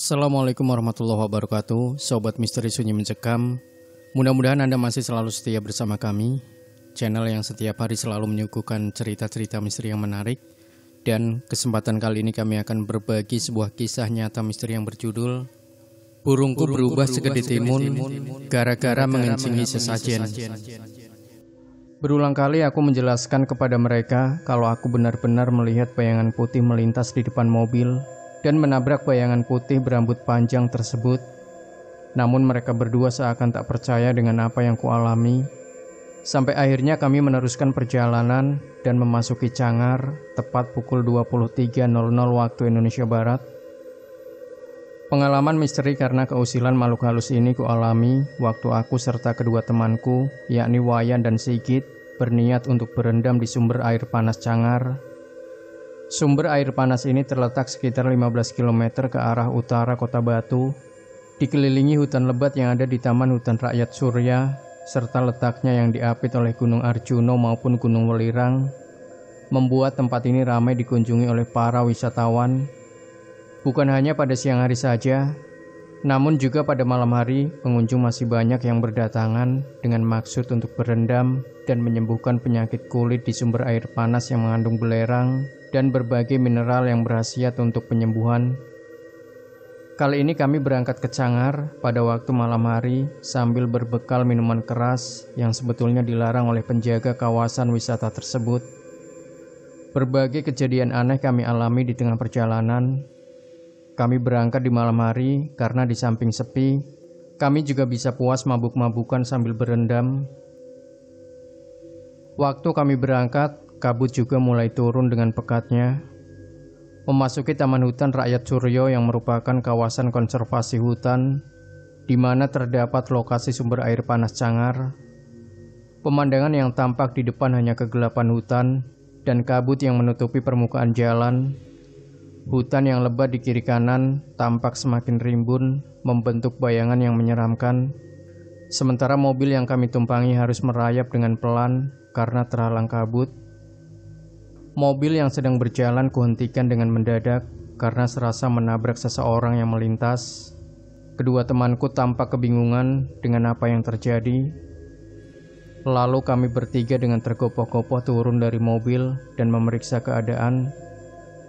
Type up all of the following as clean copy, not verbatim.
Assalamualaikum warahmatullahi wabarakatuh, Sobat Misteri Sunyi Mencekam. Mudah-mudahan Anda masih selalu setia bersama kami, channel yang setiap hari selalu menyuguhkan cerita-cerita misteri yang menarik. Dan kesempatan kali ini kami akan berbagi sebuah kisah nyata misteri yang berjudul Burungku berubah segede timun gara-gara mengencingi sesajen. Berulang kali aku menjelaskan kepada mereka kalau aku benar-benar melihat bayangan putih melintas di depan mobil dan menabrak bayangan putih berambut panjang tersebut. Namun mereka berdua seakan tak percaya dengan apa yang kualami. Sampai akhirnya kami meneruskan perjalanan dan memasuki Cangar tepat pukul 23.00 waktu Indonesia Barat. Pengalaman misteri karena keusilan makhluk halus ini kualami waktu aku serta kedua temanku, yakni Wayan dan Sigit, berniat untuk berendam di sumber air panas Cangar. Sumber air panas ini terletak sekitar 15 km ke arah utara Kota Batu, dikelilingi hutan lebat yang ada di Taman Hutan Rakyat Surya, serta letaknya yang diapit oleh Gunung Arjuno maupun Gunung Welirang, membuat tempat ini ramai dikunjungi oleh para wisatawan. Bukan hanya pada siang hari saja, namun juga pada malam hari pengunjung masih banyak yang berdatangan dengan maksud untuk berendam dan menyembuhkan penyakit kulit di sumber air panas yang mengandung belerang dan berbagai mineral yang berkhasiat untuk penyembuhan. Kali ini kami berangkat ke Cangar pada waktu malam hari sambil berbekal minuman keras yang sebetulnya dilarang oleh penjaga kawasan wisata tersebut. Berbagai kejadian aneh kami alami di tengah perjalanan. Kami berangkat di malam hari karena di samping sepi, kami juga bisa puas mabuk-mabukan sambil berendam. Waktu kami berangkat, kabut juga mulai turun dengan pekatnya. Memasuki Taman Hutan Rakyat Suryo yang merupakan kawasan konservasi hutan, di mana terdapat lokasi sumber air panas Cangar. Pemandangan yang tampak di depan hanya kegelapan hutan dan kabut yang menutupi permukaan jalan. Hutan yang lebat di kiri kanan tampak semakin rimbun, membentuk bayangan yang menyeramkan. Sementara mobil yang kami tumpangi harus merayap dengan pelan karena terhalang kabut. Mobil yang sedang berjalan kuhentikan dengan mendadak karena serasa menabrak seseorang yang melintas. Kedua temanku tampak kebingungan dengan apa yang terjadi. Lalu kami bertiga dengan tergopoh-gopoh turun dari mobil dan memeriksa keadaan.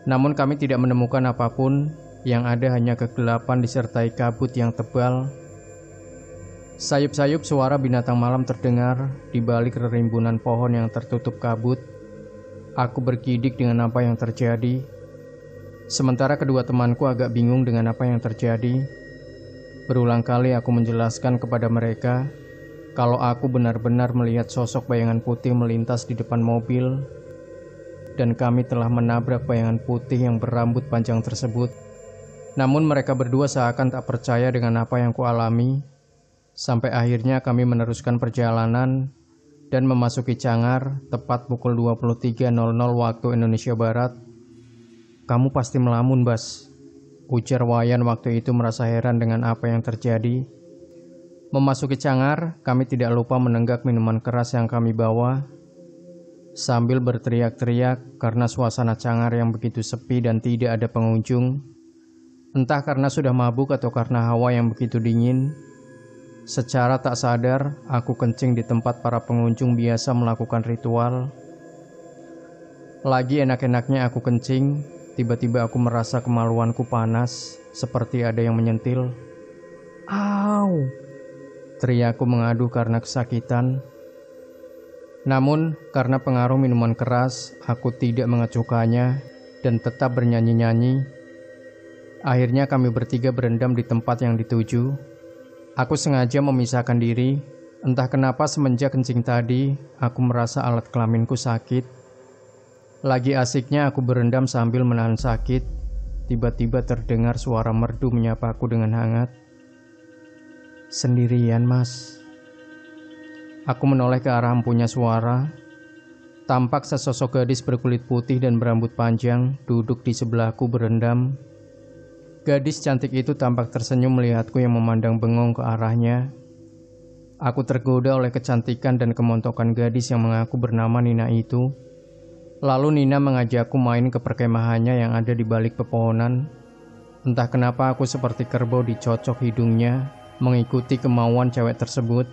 Namun kami tidak menemukan apapun, yang ada hanya kegelapan disertai kabut yang tebal. Sayup-sayup suara binatang malam terdengar di balik rerimbunan pohon yang tertutup kabut. Aku bergidik dengan apa yang terjadi. Sementara kedua temanku agak bingung dengan apa yang terjadi. Berulang kali aku menjelaskan kepada mereka kalau aku benar-benar melihat sosok bayangan putih melintas di depan mobil. Dan kami telah menabrak bayangan putih yang berambut panjang tersebut. Namun mereka berdua seakan tak percaya dengan apa yang kualami. Sampai akhirnya kami meneruskan perjalanan dan memasuki Cangar tepat pukul 23.00 waktu Indonesia Barat. "Kamu pasti melamun, Bas," ujar Wayan waktu itu merasa heran dengan apa yang terjadi. Memasuki Cangar, kami tidak lupa menenggak minuman keras yang kami bawa sambil berteriak-teriak karena suasana Cangar yang begitu sepi dan tidak ada pengunjung. Entah karena sudah mabuk atau karena hawa yang begitu dingin, secara tak sadar aku kencing di tempat para pengunjung biasa melakukan ritual. Lagi enak-enaknya aku kencing, tiba-tiba aku merasa kemaluanku panas, seperti ada yang menyentil. "Au!" teriakku mengaduh karena kesakitan. Namun, karena pengaruh minuman keras, aku tidak mengecuhkannya dan tetap bernyanyi-nyanyi. Akhirnya kami bertiga berendam di tempat yang dituju. Aku sengaja memisahkan diri. Entah kenapa semenjak kencing tadi, aku merasa alat kelaminku sakit. Lagi asiknya aku berendam sambil menahan sakit. Tiba-tiba terdengar suara merdu menyapaku dengan hangat. "Sendirian, Mas?" Aku menoleh ke arah empunya suara. Tampak sesosok gadis berkulit putih dan berambut panjang duduk di sebelahku berendam. Gadis cantik itu tampak tersenyum melihatku yang memandang bengong ke arahnya. Aku tergoda oleh kecantikan dan kemontokan gadis yang mengaku bernama Nina itu. Lalu Nina mengajakku main ke perkemahannya yang ada di balik pepohonan. Entah kenapa aku seperti kerbau dicocok hidungnya, mengikuti kemauan cewek tersebut.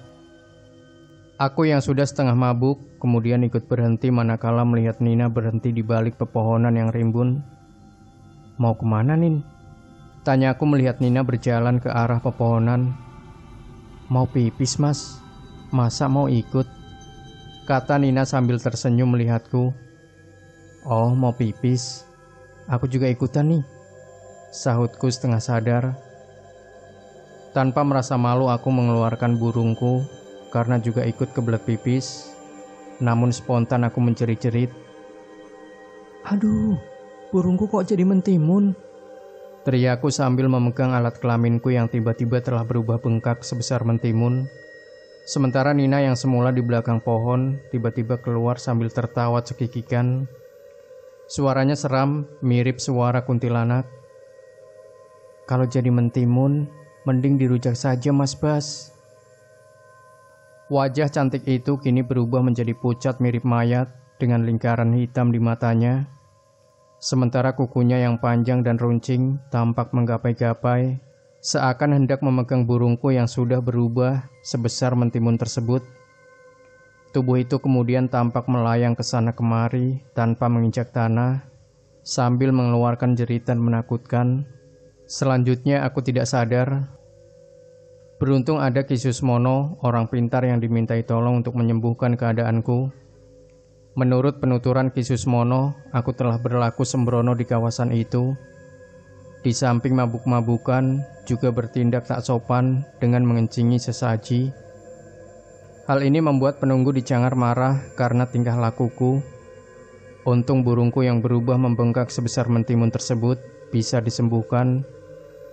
Aku yang sudah setengah mabuk, kemudian ikut berhenti manakala melihat Nina berhenti di balik pepohonan yang rimbun. "Mau kemana, Nin?" tanya aku melihat Nina berjalan ke arah pepohonan. "Mau pipis, Mas. Masa mau ikut?" kata Nina sambil tersenyum melihatku. "Oh, mau pipis? Aku juga ikutan nih," sahutku setengah sadar. Tanpa merasa malu aku mengeluarkan burungku karena juga ikut kebelet pipis. Namun spontan aku menjerit-jerit. "Aduh, burungku kok jadi mentimun?" teriakku sambil memegang alat kelaminku yang tiba-tiba telah berubah bengkak sebesar mentimun. Sementara Nina yang semula di belakang pohon tiba-tiba keluar sambil tertawa cekikikan. Suaranya seram, mirip suara kuntilanak. "Kalau jadi mentimun, mending dirujak saja, Mas Bas." Wajah cantik itu kini berubah menjadi pucat mirip mayat dengan lingkaran hitam di matanya. Sementara kukunya yang panjang dan runcing tampak menggapai-gapai, seakan hendak memegang burungku yang sudah berubah sebesar mentimun tersebut. Tubuh itu kemudian tampak melayang ke sana kemari tanpa menginjak tanah, sambil mengeluarkan jeritan menakutkan. Selanjutnya aku tidak sadar. Beruntung ada Ki Susmono, orang pintar yang dimintai tolong untuk menyembuhkan keadaanku. Menurut penuturan Ki Susmono, aku telah berlaku sembrono di kawasan itu. Di samping mabuk-mabukan, juga bertindak tak sopan dengan mengencingi sesaji. Hal ini membuat penunggu dicangar marah karena tingkah lakuku. Untung burungku yang berubah membengkak sebesar mentimun tersebut bisa disembuhkan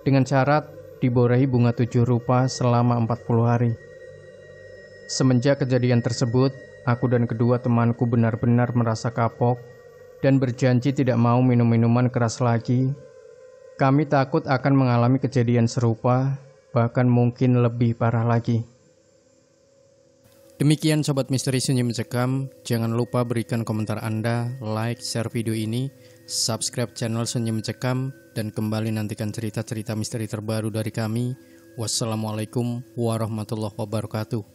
dengan syarat diborahi bunga 7 rupa selama 40 hari. Semenjak kejadian tersebut, aku dan kedua temanku benar-benar merasa kapok dan berjanji tidak mau minum minuman keras lagi. Kami takut akan mengalami kejadian serupa, bahkan mungkin lebih parah lagi. Demikian Sobat Misteri Sunyi Mencekam. Jangan lupa berikan komentar Anda, like, share video ini, subscribe channel Sunyi Mencekam, dan kembali nantikan cerita-cerita misteri terbaru dari kami. Wassalamualaikum warahmatullahi wabarakatuh.